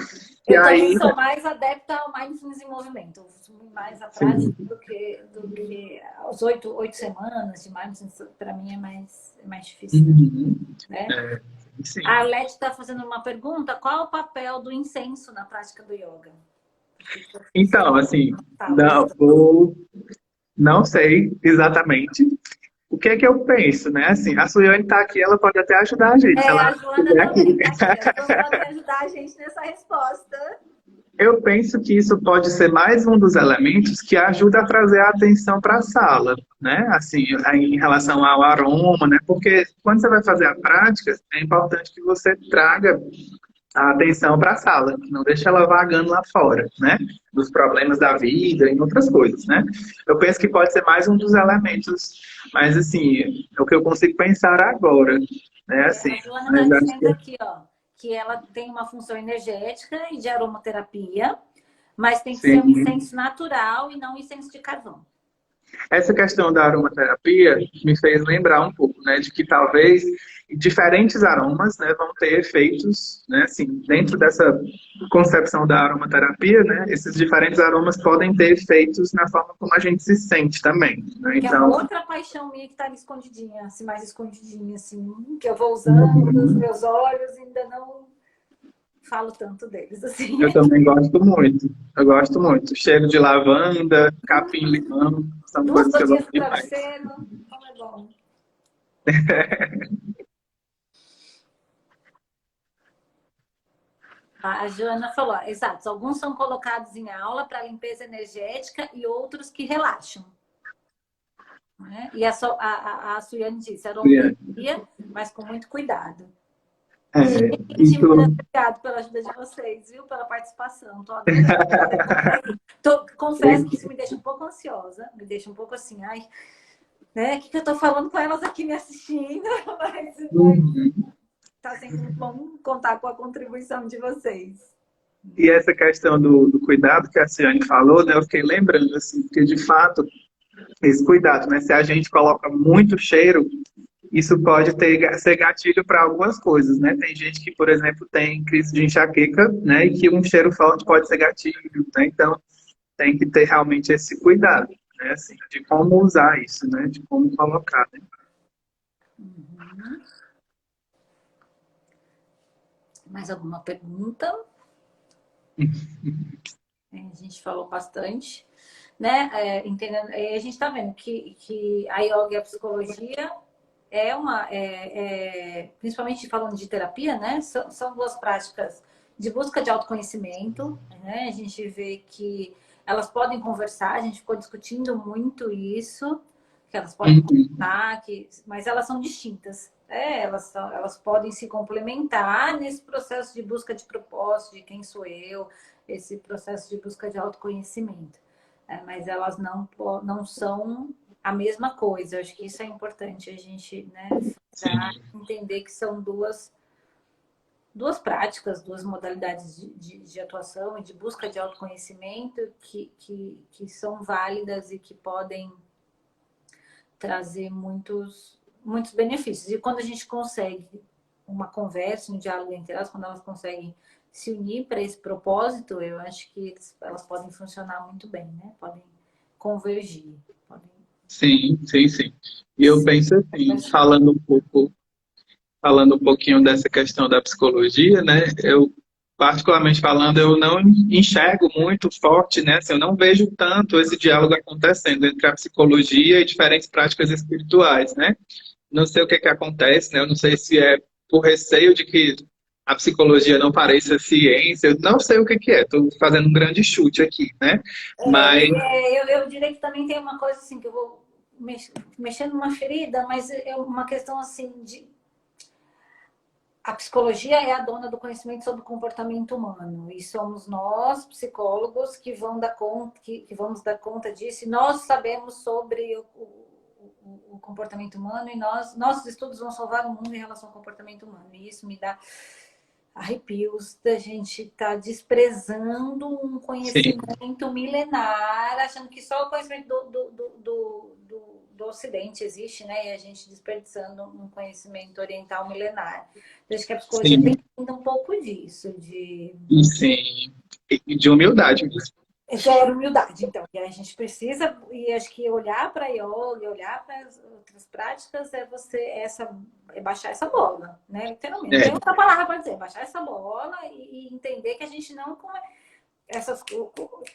E Eu também aí, sou mais adepta ao mindfulness em movimento. Eu sou mais a prática sim. do que as 8 semanas de mindfulness, para mim é mais difícil, Uhum. né? É, sim. A Arlete está fazendo uma pergunta: qual é o papel do incenso na prática do yoga? Então, assim, Fala não, isso. não sei exatamente. O que é que eu penso, né? Assim, a Suiane está aqui, ela pode até ajudar a gente, se A ela Joana estiver aqui. também está aqui. A Joana pode ajudar a gente nessa resposta. Eu penso que isso pode ser mais um dos elementos que ajuda a trazer a atenção para a sala, né? Assim, em relação ao aroma, né? Porque quando você vai fazer a prática, é importante que você traga a atenção para a sala, não deixe ela vagando lá fora, né? Dos problemas da vida e outras coisas, né? Eu penso que pode ser mais um dos elementos, mas assim, é o que eu consigo pensar agora, né? Assim, A Joana está mas acho dizendo que aqui, ó, que ela tem uma função energética e de aromaterapia, mas tem que ser um sim. incenso natural e não um incenso de carvão. Essa questão da aromaterapia me fez lembrar um pouco, né, de que talvez diferentes aromas, né, vão ter efeitos, né, assim, dentro dessa concepção da aromaterapia, né, esses diferentes aromas podem ter efeitos na forma como a gente se sente também, né, Que é uma então... outra paixão minha que está ali escondidinha, assim, mais escondidinha, assim, que eu vou usando os Uhum. meus olhos e ainda não falo tanto deles, assim. Eu também gosto muito, eu gosto muito. Cheiro de lavanda, capim-limão, são Duas coisas que eu gotinhas gosto no demais. travesseiro, como é bom. A Joana falou, exato, alguns são colocados em aula para limpeza energética e outros que relaxam. Né? E a Suiane disse, aromaterapia, mas com muito cuidado. É, Gente, isso... muito obrigada pela ajuda de vocês, viu? Pela participação. Tô adorando. Confesso que isso me deixa um pouco ansiosa, me deixa um pouco assim, ai, né? O que eu tô falando com elas aqui me assistindo? Mas Uhum. tá sendo muito bom contar com a contribuição de vocês. E essa questão do cuidado que a Ciane falou, né, eu fiquei lembrando, assim, porque de fato, esse cuidado, né, se a gente coloca muito cheiro, isso pode ser gatilho para algumas coisas, né? Tem gente que, por exemplo, tem crise de enxaqueca, né, e que um cheiro forte pode ser gatilho, né? Então, tem que ter realmente esse cuidado, né, assim, de como usar isso, né, de como colocar, né? Uhum. Mais alguma pergunta? A gente falou bastante, né? Entendendo, a gente está vendo que a yoga e a psicologia principalmente falando de terapia, né? São duas práticas de busca de autoconhecimento, né? A gente vê que elas podem conversar, a gente ficou discutindo muito isso, que elas podem Uhum. contar, mas elas são distintas. Elas podem se complementar nesse processo de busca de propósito, de quem sou eu, esse processo de busca de autoconhecimento. Mas elas não são a mesma coisa. Eu acho que isso é importante a gente, né, Sim, entender que são duas práticas, duas modalidades de atuação e de busca de autoconhecimento que são válidas e que podem trazer muitos benefícios. E quando a gente consegue uma conversa, um diálogo entre elas, quando elas conseguem se unir para esse propósito, eu acho que elas podem funcionar muito bem, né? Podem convergir, podem sim, sim, sim. E eu se penso assim, apaixonar. falando um pouquinho dessa questão da psicologia, né? Eu, particularmente falando, eu não enxergo muito forte, né? Assim, eu não vejo tanto esse diálogo acontecendo entre a psicologia e diferentes práticas espirituais, né? Não sei o que que acontece, né? Eu não sei se é por receio de que a psicologia não pareça ciência, eu não sei o que que é. Estou fazendo um grande chute aqui, né? Mas, Eu diria que também tem uma coisa assim, que eu vou mexendo numa ferida, mas é uma questão assim de a psicologia é a dona do conhecimento sobre o comportamento humano e somos nós, psicólogos, que vamos dar conta disso. E nós sabemos sobre o comportamento humano e nossos estudos vão salvar o mundo em relação ao comportamento humano. E isso me dá arrepios da gente estar desprezando um sim, conhecimento milenar, achando que só o conhecimento do Ocidente existe, né? E a gente desperdiçando um conhecimento oriental milenar. Eu acho que a psicologia tem sim, ainda um pouco disso, de sim, e de humildade mesmo. zero humildade, então. E a gente precisa, e acho que olhar para a yoga, olhar para as outras práticas é baixar essa bola, né? Literalmente. Não tem É, outra palavra para dizer, baixar essa bola e entender que a gente não essas,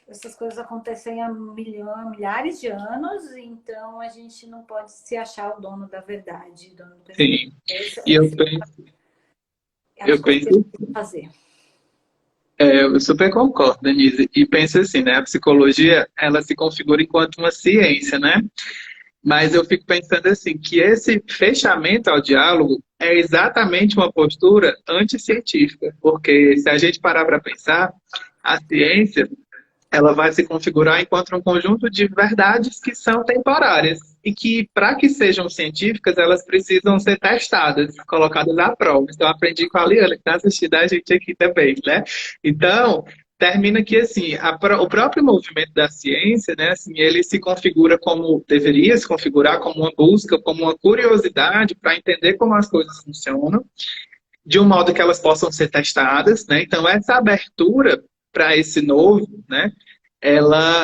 essas coisas acontecem há milhares de anos, então a gente não pode se achar o dono da verdade, dono do conhecimento. sim. E Essa é a eu psicologia penso, que tem que fazer. eu super concordo, Denise. E penso assim, né? A psicologia, ela se configura enquanto uma ciência, né? Mas eu fico pensando assim, que esse fechamento ao diálogo é exatamente uma postura anticientífica, porque se a gente parar para pensar, a ciência ela vai se configurar enquanto um conjunto de verdades que são temporárias e que, para que sejam científicas, elas precisam ser testadas, colocadas à prova. Então, aprendi com a Liana, que está assistindo a gente aqui também, né? Então, termina que, assim, o próprio movimento da ciência, né, assim, ele se configura como, deveria se configurar como uma busca, como uma curiosidade para entender como as coisas funcionam, de um modo que elas possam ser testadas, né? Então, essa abertura para esse novo, né?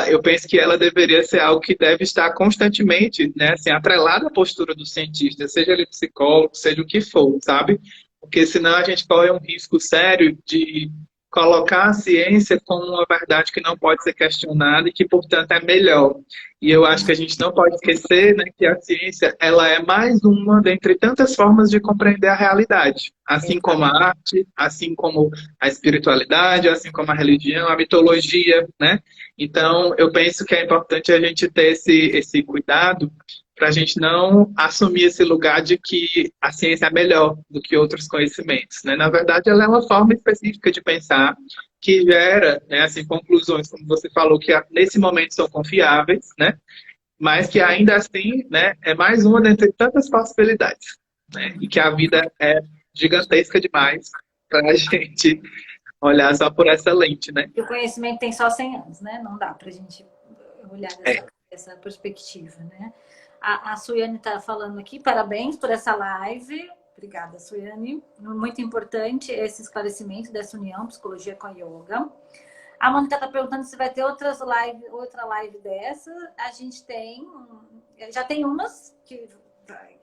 Eu penso que ela deveria ser algo que deve estar constantemente, né, assim, atrelada à postura do cientista, seja ele psicólogo, seja o que for, sabe? Porque senão a gente corre um risco sério de colocar a ciência como uma verdade que não pode ser questionada e que, portanto, é melhor. E eu acho que a gente não pode esquecer, né, que a ciência ela é mais uma dentre tantas formas de compreender a realidade, assim como a arte, assim como a espiritualidade, assim como a religião, a mitologia, né? Então, eu penso que é importante a gente ter esse cuidado para a gente não assumir esse lugar de que a ciência é melhor do que outros conhecimentos, né? Na verdade, ela é uma forma específica de pensar que gera, né, assim, conclusões, como você falou, que nesse momento são confiáveis, né? Mas que ainda assim, né, é mais uma dentre tantas possibilidades, né? E que a vida é gigantesca demais para a gente olhar só por essa lente, né? E o conhecimento tem só 100 anos, né? Não dá para a gente olhar É. dessa perspectiva, né? A Suiane está falando aqui, parabéns por essa live. Obrigada, Suiane. Muito importante esse esclarecimento dessa união, psicologia com a yoga. A Mônica está perguntando se vai ter outra live dessa. A gente já tem umas que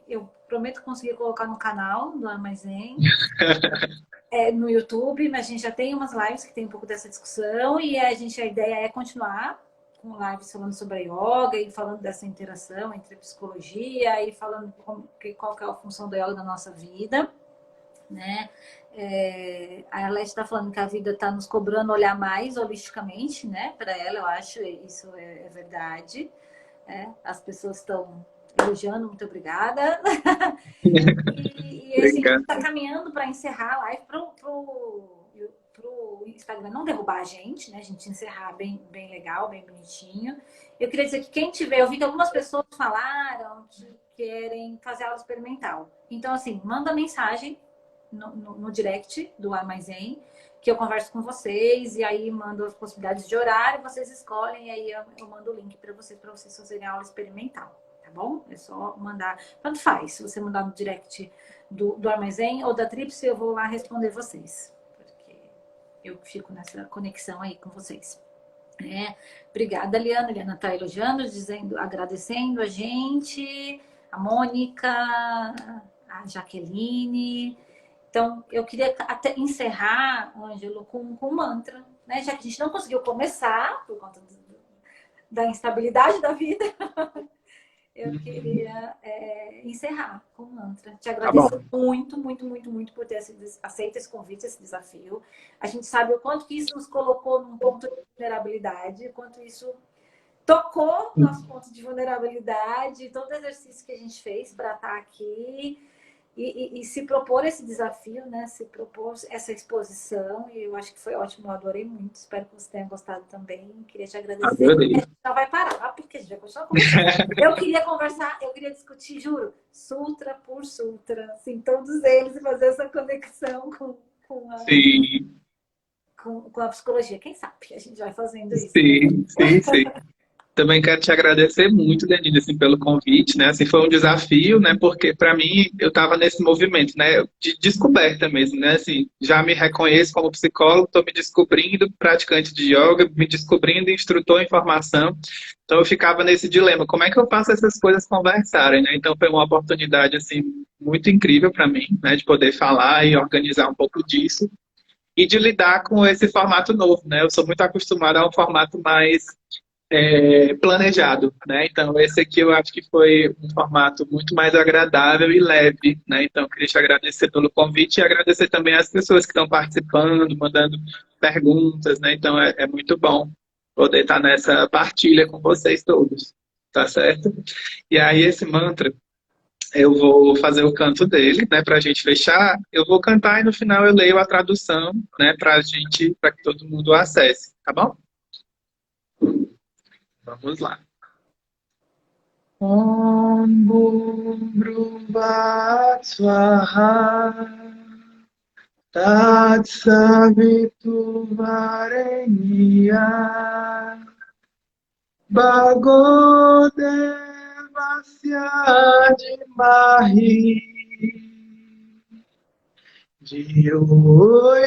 eu prometo conseguir colocar no canal do Armazém. No YouTube, mas a gente já tem umas lives que tem um pouco dessa discussão e a ideia é continuar com lives falando sobre a yoga e falando dessa interação entre a psicologia e falando qual que é a função da yoga na nossa vida, né? A Arlete está falando que a vida está nos cobrando olhar mais holisticamente, né? Para ela, eu acho isso é verdade. As pessoas estão elogiando, muito obrigada. E assim, a gente Obrigado. está caminhando para encerrar a live pro Instagram não derrubar a gente, né? A gente encerrar bem legal, bem bonitinho. Eu queria dizer que quem tiver, eu vi que algumas pessoas falaram que querem fazer aula experimental. Então, assim, manda mensagem no direct do Armazém, que eu converso com vocês, e aí mando as possibilidades de horário, vocês escolhem, e aí eu mando o link para vocês fazerem aula experimental, tá bom? É só mandar, tanto faz, se você mandar no direct do Armazém ou da Trips, eu vou lá responder vocês, porque eu fico nessa conexão aí com vocês. Obrigada, Liana. A Liana está elogiando, agradecendo a gente, a Mônica, a Jaqueline. Então, eu queria até encerrar, Ângelo, com um mantra, né? Já que a gente não conseguiu começar por conta da instabilidade da vida, eu queria encerrar com um mantra. Te Tá bom. agradeço muito, muito, muito, muito por ter aceito esse convite, esse desafio. A gente sabe o quanto que isso nos colocou num ponto de vulnerabilidade, o quanto isso tocou nosso ponto de vulnerabilidade, todo o exercício que a gente fez para estar aqui. E se propor esse desafio, né? Se propor essa exposição, e eu acho que foi ótimo, eu adorei muito. Espero que você tenha gostado também. Queria te agradecer. Adorei. A gente não vai parar, porque a gente vai continuar conversando. Eu queria conversar, eu queria discutir, juro, sutra por sutra, assim, todos eles, e fazer essa conexão com a psicologia. Quem sabe a gente vai fazendo isso. Sim, sim, sim. Também quero te agradecer muito, Denise, assim, pelo convite, né? Assim, foi um desafio, né? Porque para mim eu estava nesse movimento, né? De descoberta mesmo, né? Assim, já me reconheço como psicólogo, estou me descobrindo praticante de yoga, me descobrindo instrutor em formação. Então eu ficava nesse dilema, como é que eu faço essas coisas conversarem, né? Então foi uma oportunidade assim muito incrível para mim, né? De poder falar e organizar um pouco disso e de lidar com esse formato novo, né? Eu sou muito acostumada a um formato mais planejado, né? Então esse aqui eu acho que foi um formato muito mais agradável e leve, né? Então eu queria te agradecer pelo convite e agradecer também às pessoas que estão participando, mandando perguntas, né? Então é muito bom poder estar nessa partilha com vocês todos, tá certo? E aí esse mantra eu vou fazer o canto dele, né? Para a gente fechar, eu vou cantar e no final eu leio a tradução, né? Para que todo mundo acesse, tá bom? Vamos lá. Om Bhurvat Swaha Tat Savituvarenyah Bhargo Devasya Dhimahi Dhiyo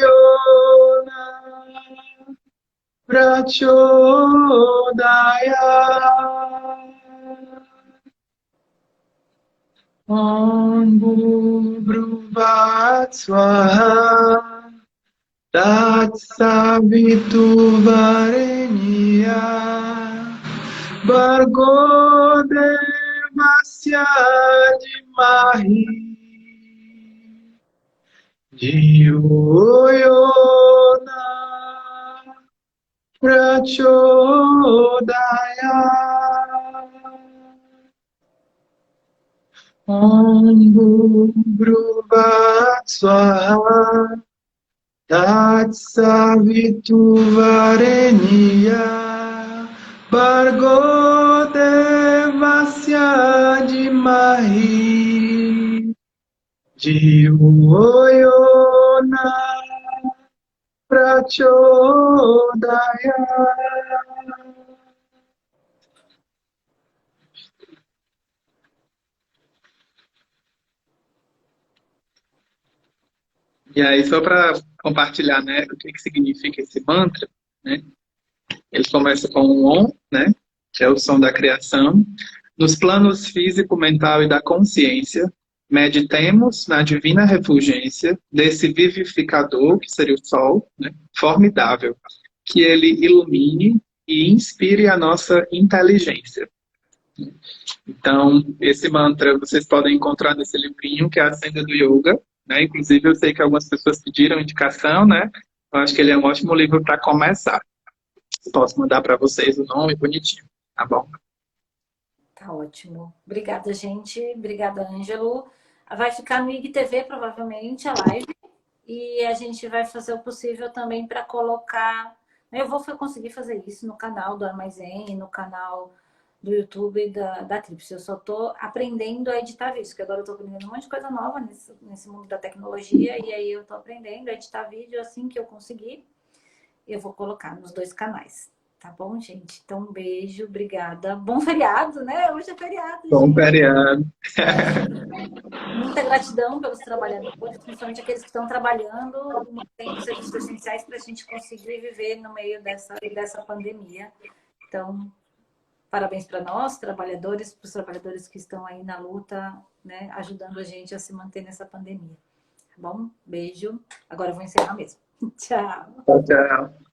Yona Prachodaya Om Bhurvat Swaha Tat Savituvarenyah Bhargo Devasya Dhimahi Dhiyo Yona Prachodaya Om Bhurvat Swaha Tat Savituvarenyah Bhargo Devasya Dhimahi Dhiyo Yona Prachodaya. E aí, só para compartilhar, né, o que significa esse mantra, né? Ele começa com um Om, né, que é o som da criação. Nos planos físico, mental e da consciência, meditemos na divina refulgência desse vivificador, que seria o Sol, né, formidável, que ele ilumine e inspire a nossa inteligência. Então, esse mantra vocês podem encontrar nesse livrinho, que é a Senda do Yoga, né? Inclusive, eu sei que algumas pessoas pediram indicação, né? Eu acho que ele é um ótimo livro para começar. Posso mandar para vocês o nome bonitinho, tá bom? Tá ótimo. Obrigada, gente. Obrigada, Ângelo. Vai ficar no IGTV, provavelmente, a live. E a gente vai fazer o possível também para colocar... Eu vou conseguir fazer isso no canal do Armazém, no canal do YouTube da Trips. Eu só estou aprendendo a editar vídeos, porque agora eu estou aprendendo um monte de coisa nova nesse mundo da tecnologia. E aí eu estou aprendendo a editar vídeo assim que eu conseguir. Eu vou colocar nos dois canais. Tá bom, gente? Então, um beijo, obrigada. Bom feriado, né? Hoje é feriado, Bom gente. feriado. Muita gratidão pelos trabalhadores, principalmente aqueles que estão trabalhando no tempo serviços essenciais para a gente conseguir viver no meio dessa pandemia. Então, parabéns para nós, trabalhadores, para os trabalhadores que estão aí na luta, né, ajudando a gente a se manter nessa pandemia. Tá bom? Beijo. Agora eu vou encerrar mesmo. Tchau. Tchau, tchau.